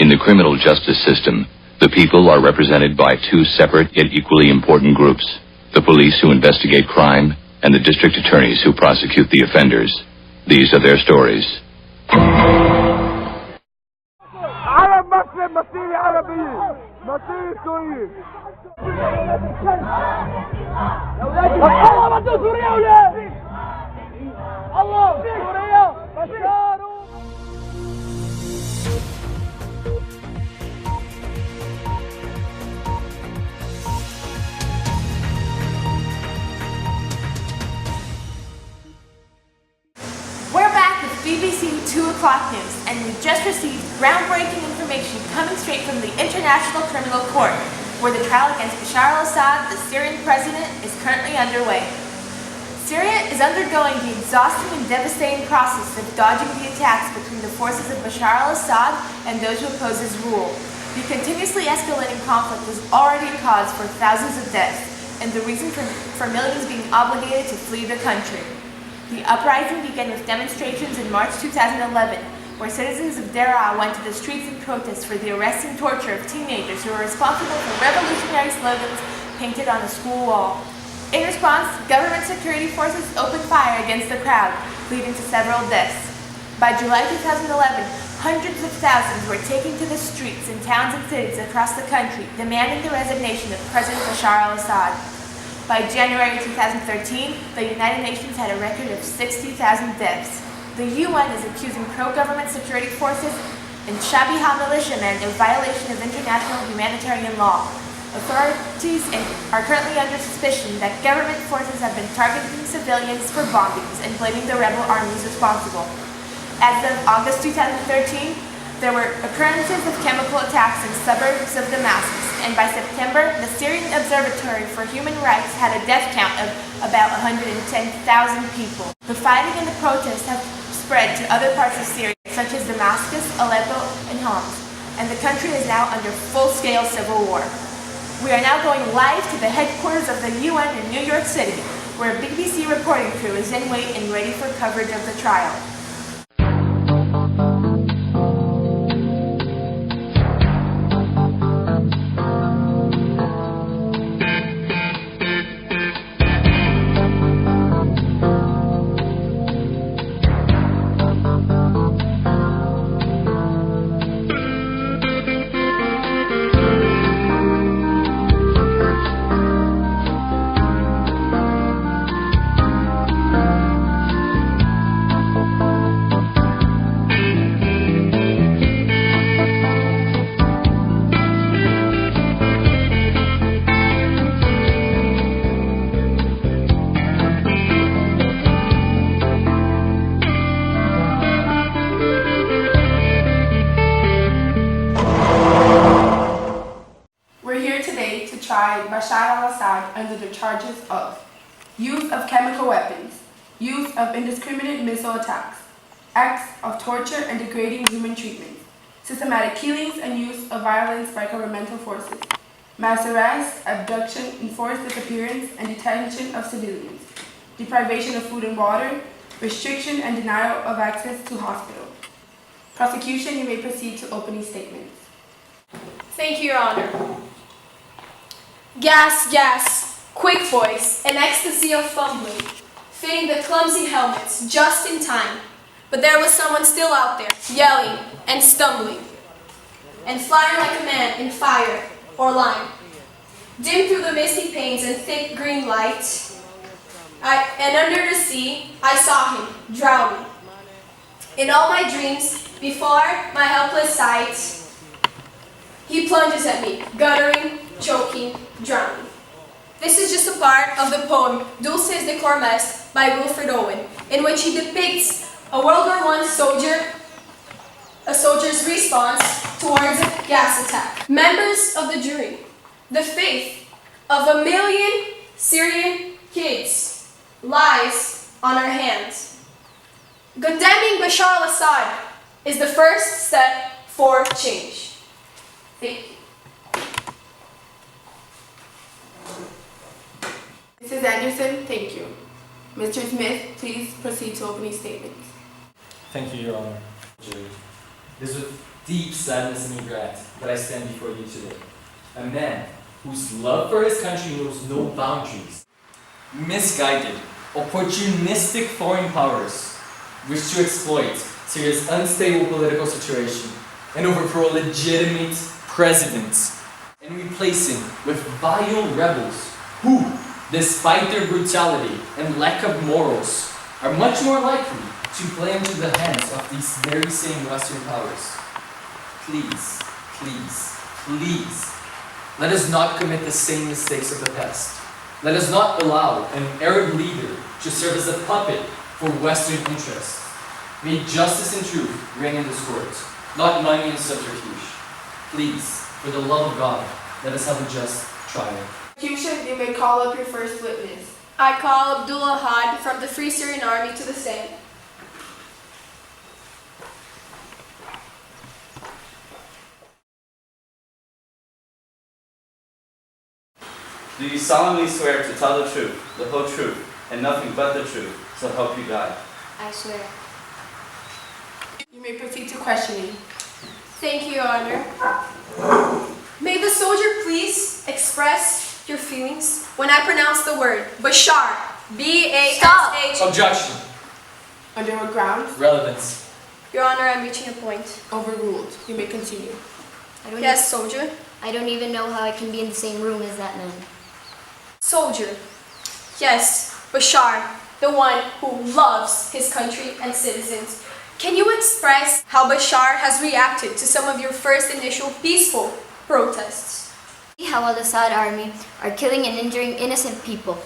In the criminal justice system, the people are represented by two separate yet equally important groups: the police who investigate crime and the district attorneys who prosecute the offenders. These are their stories. عرب مسلم مسيري عربية مسيري سوري الله بدو سوريا ولا الله سوريا بشار We're back with BBC 2 o'clock news, and we just received groundbreaking information coming straight from the International Criminal Court, where the trial against Bashar al Assad, the Syrian president, is currently underway. Syria is undergoing the exhausting and devastating process of dodging the attacks between the forces of Bashar al Assad and those who oppose his rule. The continuously escalating conflict has already caused for thousands of deaths, and the reason for millions being obligated to flee the country. The uprising began with demonstrations in March 2011, where citizens of Daraa went to the streets in protest for the arrest and torture of teenagers who were responsible for revolutionary slogans painted on a school wall. In response, government security forces opened fire against the crowd, leading to several deaths. By July 2011, hundreds of thousands were taken to the streets in towns and cities across the country, demanding the resignation of President Bashar al Assad. By January 2013, the United Nations had a record of 60,000 deaths. The UN is accusing pro-government security forces and Shabiha militiamen of violation of international humanitarian law. Authorities are currently under suspicion that government forces have been targeting civilians for bombings and blaming the rebel armies responsible. As of August 2013, there were occurrences of chemical attacks in suburbs of Damascus, and by September, the Syrian Observatory for Human Rights had a death count of about 110,000 people. The fighting and the protests have spread to other parts of Syria, such as Damascus, Aleppo, and Homs, and the country is now under full-scale civil war. We are now going live to the headquarters of the UN in New York City, where a BBC reporting crew is in wait and ready for coverage of the trial. Bashar al Assad under the charges of use of chemical weapons, use of indiscriminate missile attacks, acts of torture and degrading human treatment, systematic killings and use of violence by governmental forces, mass arrest, abduction, enforced disappearance and detention of civilians, deprivation of food and water, restriction and denial of access to hospital. Prosecution, you may proceed to opening statements. Thank you, Your Honor. Gas, gas, quick voice, an ecstasy of fumbling, fitting the clumsy helmets just in time. But there was someone still out there, yelling and stumbling, and flying like a man in fire or lime. Dim through the misty panes and thick green light, and under the sea, I saw him, drowning. In all my dreams, before my helpless sight, he plunges at me, guttering, choking, drowning. This is just a part of the poem Dulces de Cormes by Wilfred Owen, in which he depicts a World War I soldier's response towards a gas attack. Members of the jury, the fate of 1 million Syrian kids lies on our hands. Condemning Bashar al Assad is the first step for change. Thank you. Mrs. Anderson, thank you. Mr. Smith, please proceed to opening statements. Thank you, Your Honor. This is deep sadness and regret that I stand before you today. A man whose love for his country knows no boundaries. Misguided, opportunistic foreign powers wish to exploit Syria's unstable political situation and overthrow legitimate presidents and replace him with vile rebels who, despite their brutality and lack of morals, are much more likely to play into the hands of these very same Western powers. Please, please, please, let us not commit the same mistakes of the past. Let us not allow an Arab leader to serve as a puppet for Western interests. May justice and truth reign in this court, not money and subterfuge. Please, for the love of God, let us have a just trial. Prosecution, you may call up your first witness. I call Abdul Ahad from the Free Syrian Army to the stand. Do you solemnly swear to tell the truth, the whole truth, and nothing but the truth, so help you God? I swear. You may proceed to questioning. Thank you, Your Honor. May the soldier please express your feelings when I pronounce the word Bashar, B-A-S-H. Objection. Under what grounds? Relevance. Your Honor, I'm reaching a point. Overruled. You may continue. Yes, soldier. I don't even know how I can be in the same room as that man. Soldier. Yes, Bashar, the one who loves his country and citizens. Can you express how Bashar has reacted to some of your first initial peaceful protests? How Al Assad army are killing and injuring innocent people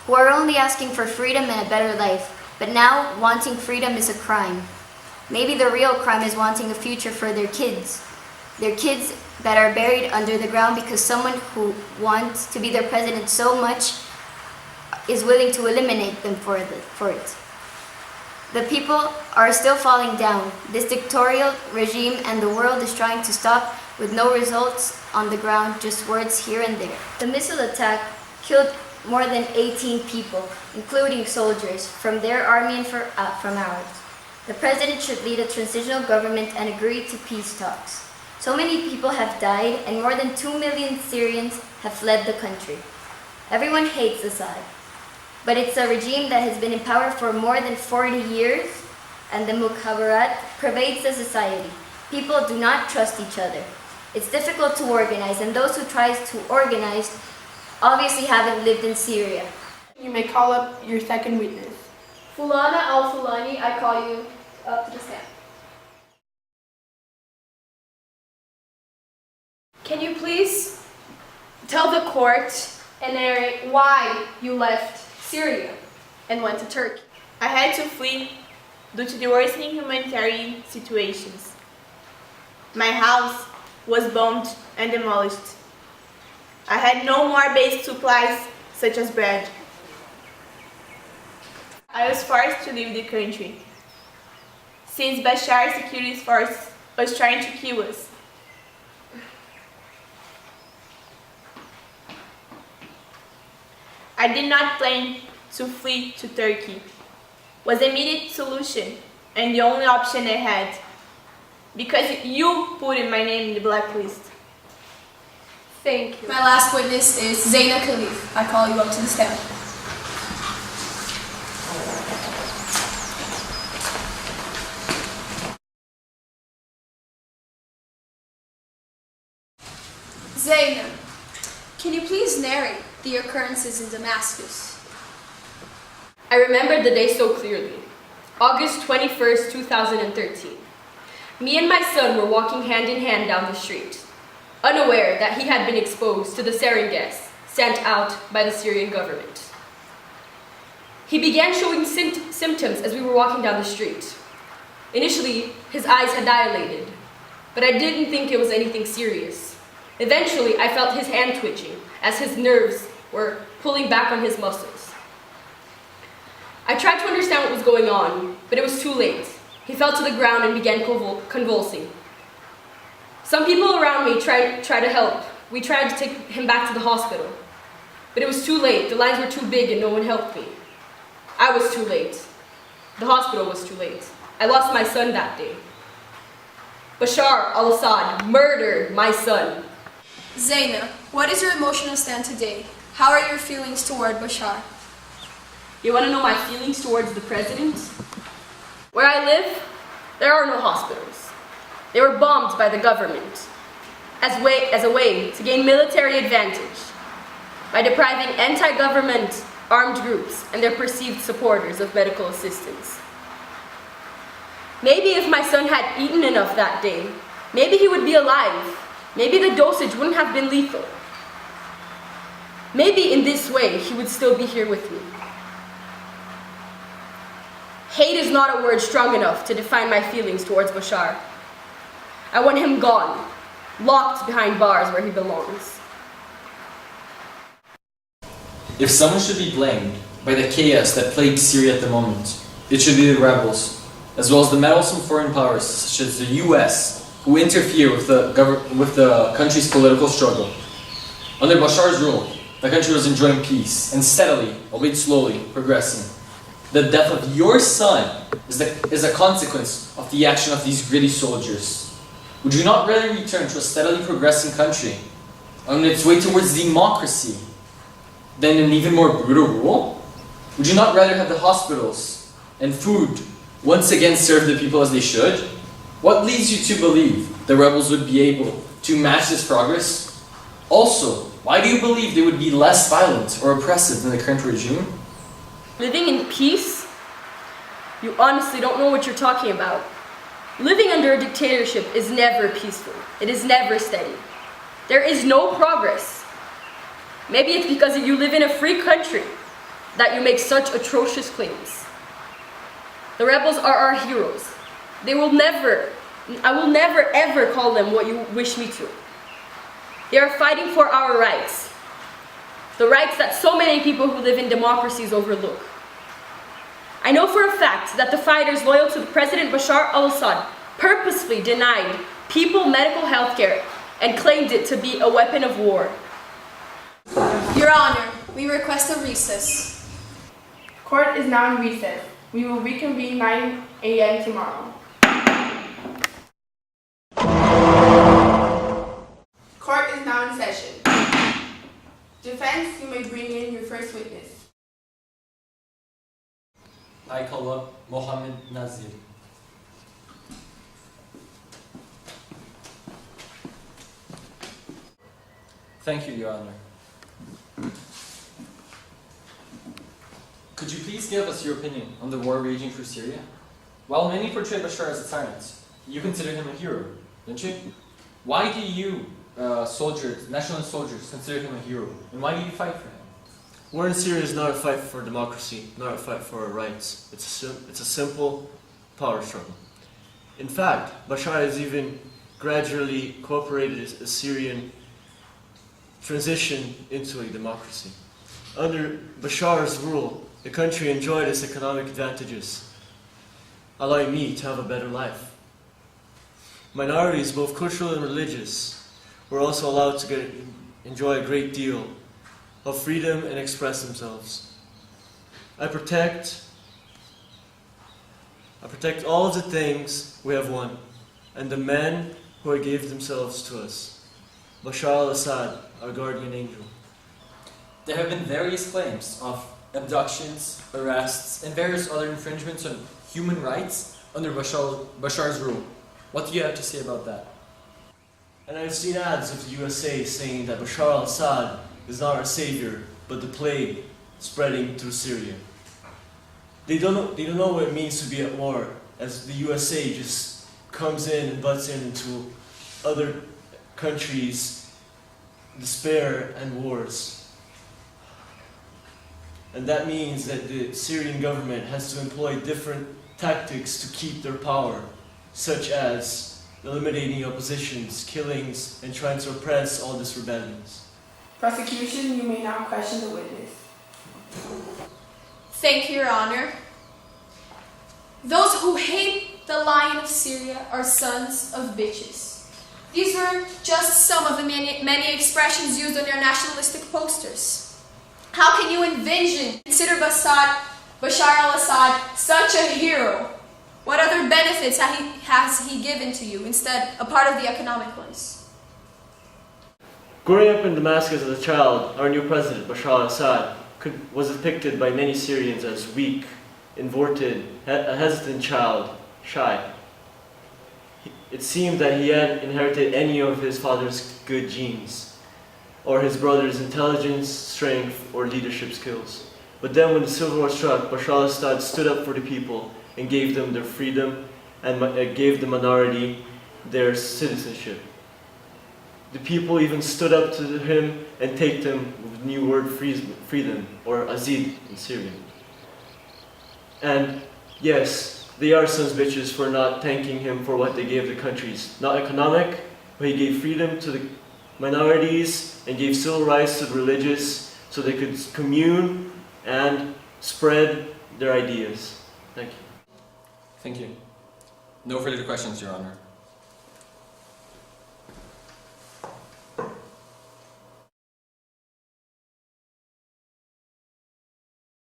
who are only asking for freedom and a better life, but now wanting freedom is a crime. Maybe the real crime is wanting a future for their kids that are buried under the ground because someone who wants to be their president so much is willing to eliminate them for it. The people are still falling down. This dictatorial regime and the world is trying to stop with no results on the ground, just words here and there. The missile attack killed more than 18 people, including soldiers, from their army and from ours. The president should lead a transitional government and agree to peace talks. So many people have died and more than 2 million Syrians have fled the country. Everyone hates Assad, but it's a regime that has been in power for more than 40 years, and the mukhabarat pervades the society. People do not trust each other. It's difficult to organize, and those who try to organize obviously haven't lived in Syria. You may call up your second witness. Fulana al-Fulani, I call you up to the stand. Can you please tell the court and narrate why you left Syria and went to Turkey? I had to flee due to the worsening humanitarian situations. My house was bombed and demolished. I had no more basic supplies such as bread. I was forced to leave the country since Bashar's security force was trying to kill us. I did not plan to flee to Turkey. It was an immediate solution and the only option I had, because you put in my name in the blacklist. Thank you. My last witness is Zaina Khalif. I call you up to the stand. Zaina, can you please narrate the occurrences in Damascus? I remember the day so clearly. August 21st, 2013. Me and my son were walking hand in hand down the street, unaware that he had been exposed to the sarin gas sent out by the Syrian government. He began showing symptoms as we were walking down the street. Initially, his eyes had dilated, but I didn't think it was anything serious. Eventually, I felt his hand twitching as his nerves were pulling back on his muscles. I tried to understand what was going on, but it was too late. He fell to the ground and began convulsing. Some people around me tried to help. We tried to take him back to the hospital, but it was too late. The lines were too big and no one helped me. I was too late. The hospital was too late. I lost my son that day. Bashar al Assad murdered my son. Zaina, what is your emotional stand today? How are your feelings toward Bashar? You want to know my feelings towards the president? Where I live, there are no hospitals. They were bombed by the government as a way to gain military advantage by depriving anti-government armed groups and their perceived supporters of medical assistance. Maybe if my son had eaten enough that day, maybe he would be alive. Maybe the dosage wouldn't have been lethal. Maybe in this way, he would still be here with me. Hate is not a word strong enough to define my feelings towards Bashar. I want him gone, locked behind bars where he belongs. If someone should be blamed by the chaos that plagues Syria at the moment, it should be the rebels, as well as the meddlesome foreign powers such as the US, who interfere with the country's political struggle. Under Bashar's rule, the country was enjoying peace and steadily, albeit slowly, progressing. The death of your son is a consequence of the action of these gritty soldiers. Would you not rather return to a steadily progressing country on its way towards democracy than an even more brutal rule? Would you not rather have the hospitals and food once again serve the people as they should? What leads you to believe the rebels would be able to match this progress? Also, why do you believe they would be less violent or oppressive than the current regime? Living in peace? You honestly don't know what you're talking about. Living under a dictatorship is never peaceful. It is never steady. There is no progress. Maybe it's because you live in a free country that you make such atrocious claims. The rebels are our heroes. I will never ever call them what you wish me to. They are fighting for our rights. The rights that so many people who live in democracies overlook. I know for a fact that the fighters loyal to President Bashar al Assad purposefully denied people medical health care and claimed it to be a weapon of war. Your Honor, we request a recess. Court is now in recess. We will reconvene 9 a.m. tomorrow. Court is now in session. Defense, you may bring in your first witness. I call up Mohammed Nazir. Thank you, Your Honor. Could you please give us your opinion on the war raging through Syria? While many portray Bashar as a tyrant, you consider him a hero, don't you? Why do you, nationalist soldiers, consider him a hero? And why do you fight for him? War in Syria is not a fight for democracy, not a fight for our rights. It's a simple power struggle. In fact, Bashar has even gradually cooperated a Syrian transition into a democracy. Under Bashar's rule, the country enjoyed its economic advantages, allowing me to have a better life. Minorities, both cultural and religious, were also allowed to enjoy a great deal of freedom and express themselves. I protect all of the things we have won, and the men who gave themselves to us. Bashar al Assad, our guardian angel. There have been various claims of abductions, arrests, and various other infringements on human rights under Bashar's rule. What do you have to say about that? And I've seen ads of the USA saying that Bashar al Assad is not our savior, but the plague spreading through Syria. They don't know what it means to be at war, as the USA just comes in and butts into other countries' despair and wars. And that means that the Syrian government has to employ different tactics to keep their power, such as eliminating oppositions, killings, and trying to oppress all these rebellions. Prosecution, you may now question the witness. Thank you, Your Honor. Those who hate the Lion of Syria are sons of bitches. These were just some of the many expressions used on your nationalistic posters. How can you consider Bashar al Assad such a hero What other benefits has he given to you, instead a part of the economic ones? Growing up in Damascus as a child, our new president, Bashar al Assad, was depicted by many Syrians as weak, inverted, a hesitant child, shy. It seemed that he hadn't inherited any of his father's good genes, or his brother's intelligence, strength, or leadership skills. But then when the Civil War struck, Bashar al Assad stood up for the people and gave them their freedom and gave the minority their citizenship. The people even stood up to him and thanked him with the new word freedom, or azid in Syrian. And yes, they are sons bitches for not thanking him for what they gave the countries. Not economic, but he gave freedom to the minorities and gave civil rights to the religious so they could commune and spread their ideas. Thank you. Thank you. No further questions, Your Honor.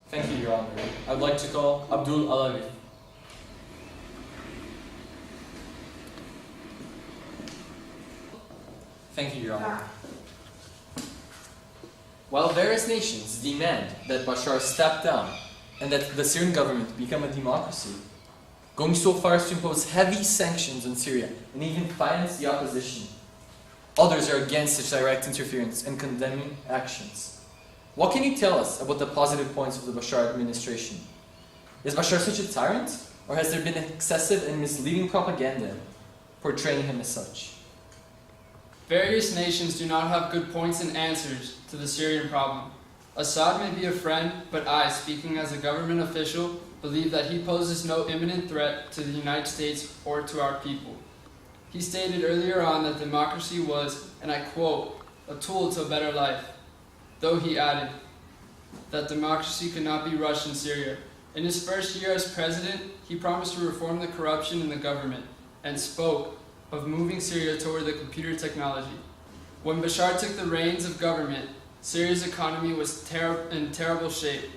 Thank you, Your Honor. I'd like to call Abdul Alawi. Thank you, Your Honor. While various nations demand that Bashar step down and that the Syrian government become a democracy, going so far as to impose heavy sanctions on Syria and even finance the opposition, others are against such direct interference and condemning actions. What can you tell us about the positive points of the Bashar administration? Is Bashar such a tyrant, or has there been excessive and misleading propaganda portraying him as such? Various nations do not have good points and answers to the Syrian problem. Assad may be a friend, but I, speaking as a government official, believe that he poses no imminent threat to the United States or to our people. He stated earlier on that democracy was, and I quote, a tool to a better life, though he added that democracy could not be rushed in Syria. In his first year as president, he promised to reform the corruption in the government and spoke of moving Syria toward the computer technology. When Bashar took the reins of government, Syria's economy was in terrible shape.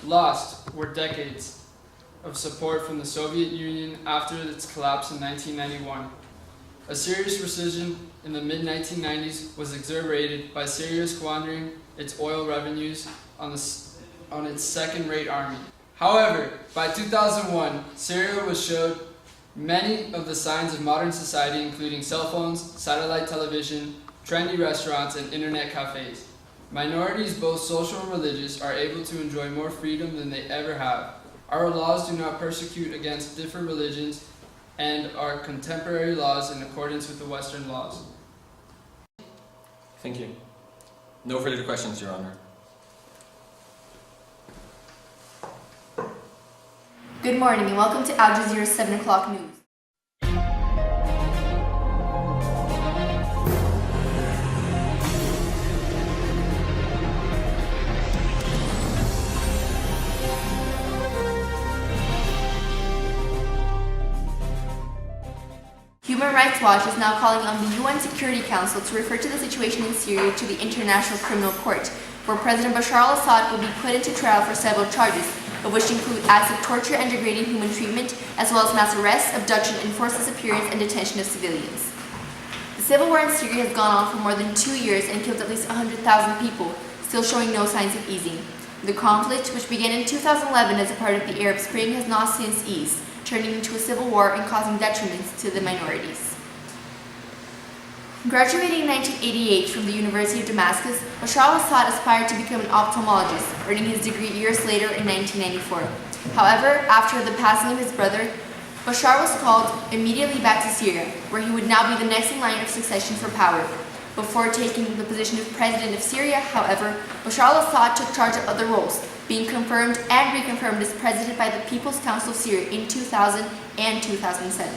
Lost were decades of support from the Soviet Union after its collapse in 1991. A serious recession in the mid-1990s was exacerbated by Syria squandering its oil revenues on its second-rate army. However, by 2001, Syria was showed many of the signs of modern society, including cell phones, satellite television, trendy restaurants, and internet cafes. Minorities, both social and religious, are able to enjoy more freedom than they ever have. Our laws do not persecute against different religions and are contemporary laws in accordance with the Western laws. Thank you. No further questions, Your Honor. Good morning and welcome to Al Jazeera's 7 o'clock news. Human Rights Watch is now calling on the UN Security Council to refer to the situation in Syria to the International Criminal Court, where President Bashar al Assad will be put into trial for several charges, of which include acts of torture and degrading human treatment, as well as mass arrests, abduction, enforced disappearance, and detention of civilians. The civil war in Syria has gone on for more than 2 years and killed at least 100,000 people, still showing no signs of easing. The conflict, which began in 2011 as a part of the Arab Spring, has not since eased, turning into a civil war and causing detriments to the minorities. Graduating in 1988 from the University of Damascus, Bashar al-Assad aspired to become an ophthalmologist, earning his degree years later in 1994. However, after the passing of his brother, Bashar was called immediately back to Syria, where he would now be the next in line of succession for power. Before taking the position of president of Syria, however, Bashar al-Assad took charge of other roles, being confirmed and reconfirmed as president by the People's Council of Syria in 2000 and 2007.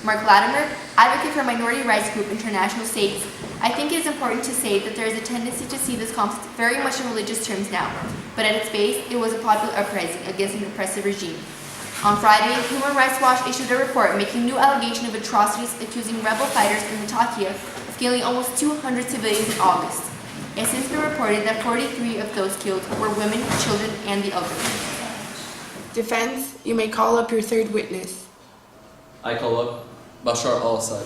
Mark Latimer, advocate for minority rights group International, states, "I think it is important to say that there is a tendency to see this conflict very much in religious terms now, but at its base, it was a popular uprising against an oppressive regime." On Friday, Human Rights Watch issued a report making new allegations of atrocities accusing rebel fighters in Latakia of killing almost 200 civilians in August. It has since been reported that 43 of those killed were women, children, and the elderly. Defense, you may call up your third witness. I call up Bashar al Assad.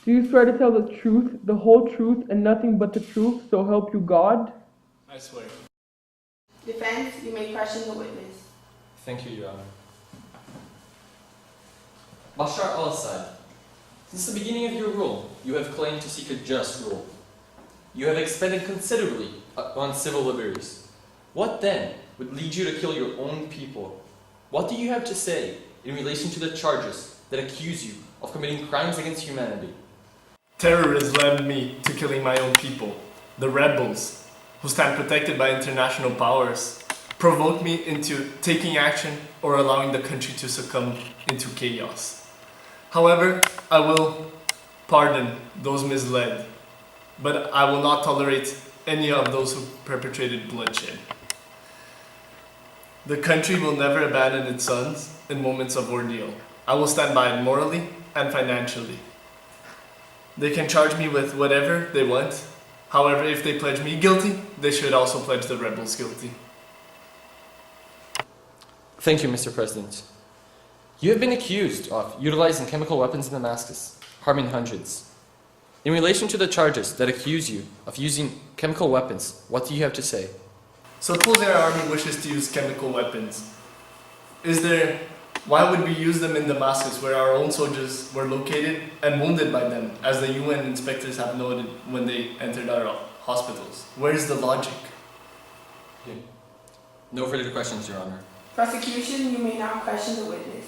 Do you swear to tell the truth, the whole truth, and nothing but the truth, so help you God? I swear. Defense, you may question the witness. Thank you, Your Honor. Bashar al Assad, since the beginning of your rule, you have claimed to seek a just rule. You have expended considerably on civil liberties. What then would lead you to kill your own people? What do you have to say in relation to the charges that accuse you of committing crimes against humanity? Terrorists led me to killing my own people. The rebels, who stand protected by international powers, provoked me into taking action or allowing the country to succumb into chaos. However, I will pardon those misled, but I will not tolerate any of those who perpetrated bloodshed. The country will never abandon its sons in moments of ordeal. I will stand by it morally and financially. They can charge me with whatever they want. However, if they pledge me guilty, they should also pledge the rebels guilty. Thank you, Mr. President. You have been accused of utilizing chemical weapons in Damascus, harming hundreds. In relation to the charges that accuse you of using chemical weapons, what do you have to say? Suppose our army wishes to use chemical weapons. Why would we use them in Damascus, where our own soldiers were located and wounded by them, as the UN inspectors have noted when they entered our hospitals? Where is the logic? No further questions, Your Honor. Prosecution, you may now question the witness.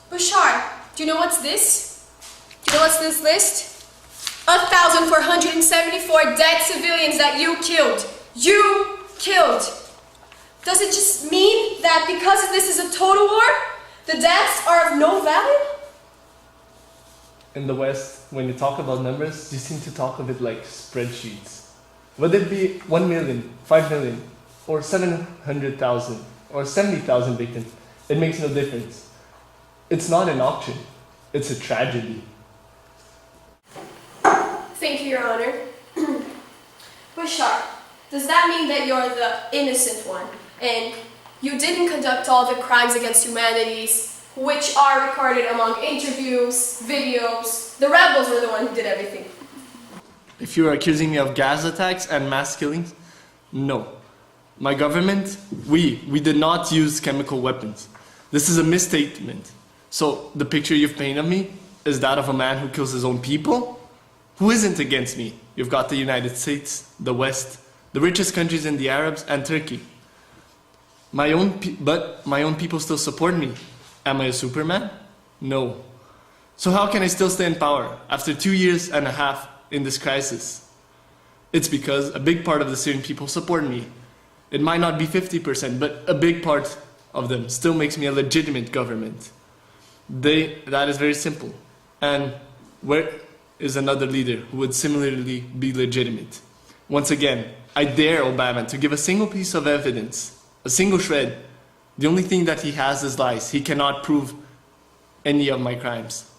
Bashar, do you know what's this? Do you know what's this list? 1,474 dead civilians that you killed. You killed. Does it just mean that because this is a total war, the deaths are of no value? In the West, when you talk about numbers, you seem to talk of it like spreadsheets. Whether it be 1 million, 5 million, or 700,000, or 70,000 victims, it makes no difference. It's not an auction, it's a tragedy. Thank you, Your Honor. Bashar, does that mean that you're the innocent one, and you didn't conduct all the crimes against humanity, which are recorded among interviews, videos? The rebels were the one who did everything. If you are accusing me of gas attacks and mass killings, no. My government, we did not use chemical weapons. This is a misstatement. So the picture you've painted of me is that of a man who kills his own people? Who isn't against me? You've got the United States, the West, the richest countries in the Arabs, and Turkey. But my own people still support me. Am I a Superman? No. So how can I still stay in power after 2 years and a half in this crisis? It's because a big part of the Syrian people support me. It might not be 50%, but a big part of them still makes me a legitimate government. That is very simple. And where is another leader who would similarly be legitimate? Once again, I dare Obama to give a single piece of evidence, a single shred. The only thing that he has is lies. He cannot prove any of my crimes.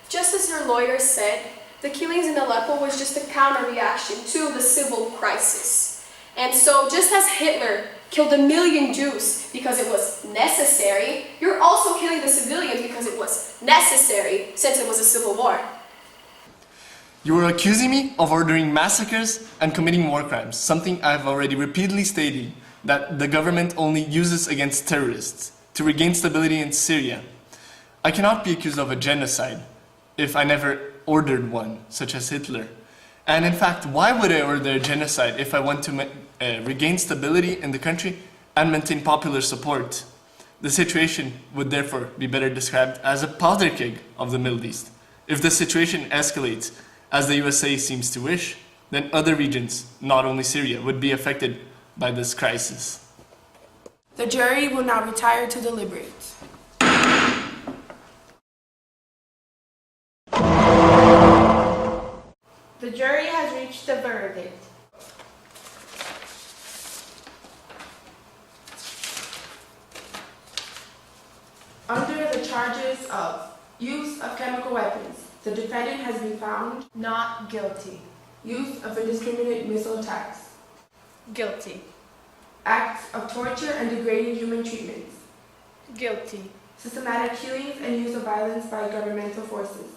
Just as your lawyer said, the killings in Aleppo was just a counter-reaction to the civil crisis. And so, just as Hitler killed 1 million Jews because it was necessary, you're also killing the civilians because it was necessary, since it was a civil war. You are accusing me of ordering massacres and committing war crimes, something I have already repeatedly stated that the government only uses against terrorists to regain stability in Syria. I cannot be accused of a genocide if I never ordered one, such as Hitler. And in fact, why would I order a genocide if I want to regain stability in the country and maintain popular support? The situation would therefore be better described as a powder keg of the Middle East. If the situation escalates, as the USA seems to wish, then other regions, not only Syria, would be affected by this crisis. The jury will now retire to deliberate. The jury has reached a verdict. Under the charges of use of chemical weapons, The defendant has been found Not guilty. use of indiscriminate missile attacks, Guilty. acts of torture and degrading human treatments, Guilty. systematic killings and use of violence by governmental forces,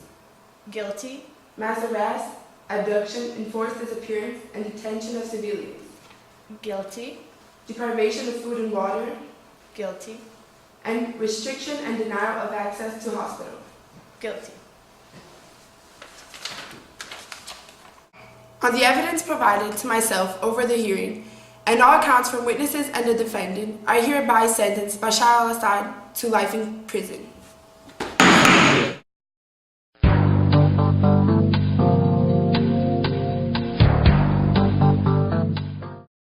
Guilty. mass arrest, abduction, enforced disappearance, and detention of civilians, Guilty. deprivation of food and water, Guilty. and restriction and denial of access to hospital. Guilty. On the evidence provided to myself over the hearing, and all accounts from witnesses and the defendant, I hereby sentence Bashar al Assad to life in prison.